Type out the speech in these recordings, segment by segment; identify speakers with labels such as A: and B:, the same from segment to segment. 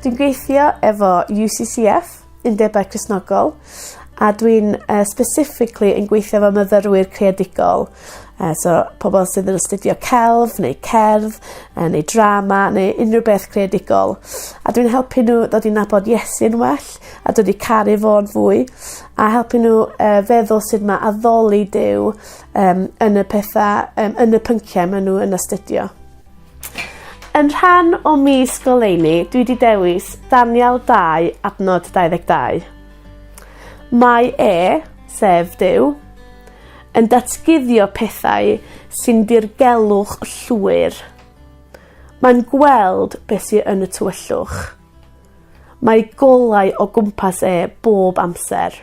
A: Dwi'n gweithio efo UCCF, Undebau Cristnogol, a dwi'n specifically yn gweithio efo myfyrwyr creadigol. So, pobl sydd yn astudio celf, neu cerdd, neu drama, neu unrhyw beth creadigol. A dwi'n helpu nhw ddod i nabod Iesu'n well, a dod i caru fo'n fwy, a helpu nhw feddwl sydd mae addoli Duw yn y pethau, yn y pynciau maen nhw yn astudio. Yn rhan o mis Goleuni, dwi wedi dewis Daniel 2, adnod 22. Mae sef Duw, yn datguddio pethau sy'n ddirgelwch llwyr. Mae'n gweld beth sy'n yn y tywyllwch. Mae golau o gwmpas bob amser.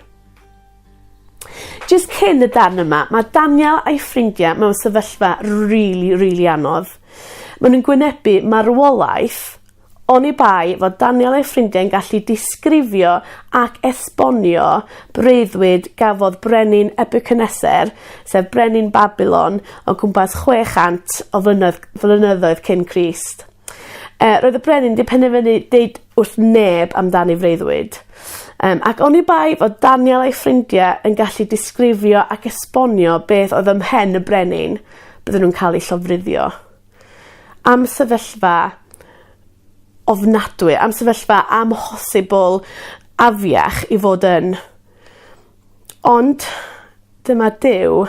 A: Jyst cyn y darn yma, mae Daniel a'i ffrindiau mewn sefyllfa really anodd. Maen nhw'n gwynebu marwolaeth, oni bai fod Daniel a'i ffrindiau'n gallu disgrifio ac esbonio breuddwyd gafodd brenin Nebuchadnezzar, sef brenin Babylon, o gwmpas 600 o flynyddoedd cyn Crist. Roedd y brenin wedi penderfynu deud wrth neb amdani freuddwyd. Ac oni bai fod Daniel a'i ffrindiau yn gallu disgrifio ac esbonio beth oedd ymhen y brenin, bydden nhw'n cael eu llofruddio. Am sefyllfa ofnadwy, am sefyllfa amhosibl afiach i fod yn. Ond dyma Duw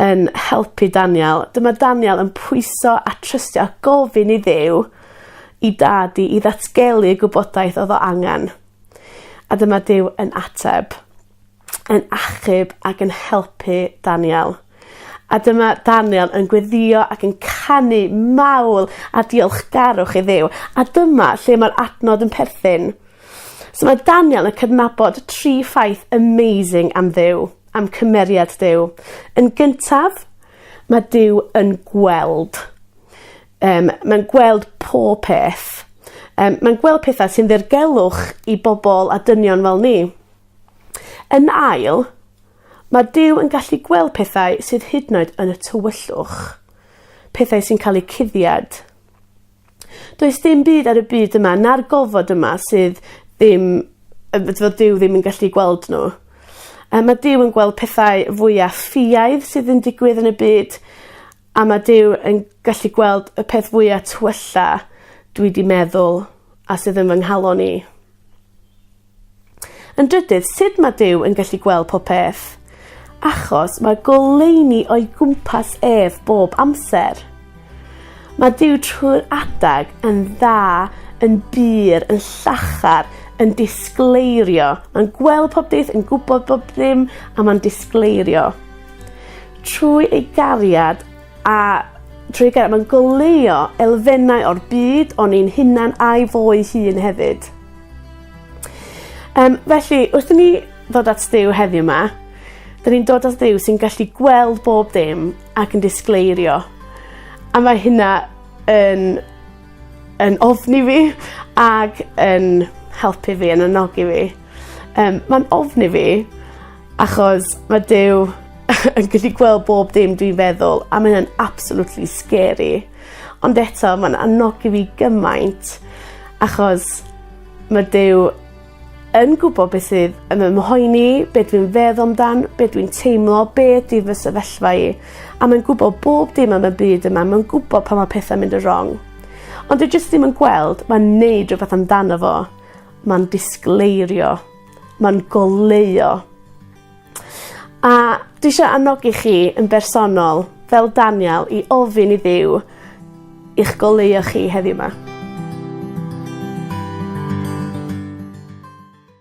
A: yn helpu Daniel. Dyma Daniel yn pwyso a trystio a gofyn i Dduw i dadu i ddatgelu y gwybodaeth oedd o angen. A dyma Duw yn ateb, yn achub ac yn helpu Daniel. A dyma Daniel yn gweddïo ac yn canu mawl a diolchgarwch i Dduw. A dyma lle mae'r adnod yn perthyn. So mae Daniel yn cydnabod 3 ffaith amazing am Dduw, am cymeriad Dduw. Yn gyntaf, mae Dduw yn gweld. Mae'n gweld pob peth. Mae'n gweld pethau sy'n ddirgelwch i bobl a dynion fel ni. Yn ail, mae Duw yn gallu gweld pethau sydd hyd yn oed yn y tywyllwch. Pethau sy'n cael eu cuddiad. Does dim byd ar y byd yma, na'r gofod yma sydd fod Duw ddim yn gallu gweld nhw. Mae Duw yn gweld pethau fwyaf ffiaidd sydd yn digwydd yn y byd, a mae Duw yn gallu gweld y peth fwyaf tywylla dwi wedi meddwl a sydd yn fy nghalon i. Yn drydydd, sut mae Duw yn gallu gweld pob peth? Achos mae goleuni o'i gwmpas bob amser. Mae Duw trwy'r adag yn dda, yn bur, yn llachar, yn disgleirio. Mae'n gweld pob beth, yn gwybod bob dim, a mae'n disgleirio. Trwy ei gariad, mae'n goleuo elfennau o'r byd o'n ein hunan a'i fo'i hun hefyd. Felly, wrth ni ddod at Duw heddiw yma, dyn ni'n dod at Duw sy'n gallu gweld bob dim ac yn disgleirio. A mae hynna yn ofni fi ac yn helpu fi, yn anogi fi. Mae'n ofni fi achos mae Duw yn gallu gweld bob dim dwi'n feddwl a mae'n absolutely scary. Ond eto mae'n anogi fi gymaint achos mae Duw yn gwybod beth sydd yn fy mhoeni, beth dwi'n feddwl amdan, beth dwi'n teimlo, beth yw fy sefyllfa i. A mae'n gwybod bob dim am y byd yma, mae'n gwybod pa mae pethau'n mynd yn wrong. Ond dwi jyst ddim yn gweld, mae'n neud rhywbeth amdano fo. Mae'n disgleirio, mae'n goleuo. A dwi eisiau anogi chi yn bersonol, fel Daniel, i ofyn i Dduw i'ch goleuo chi heddiw yma.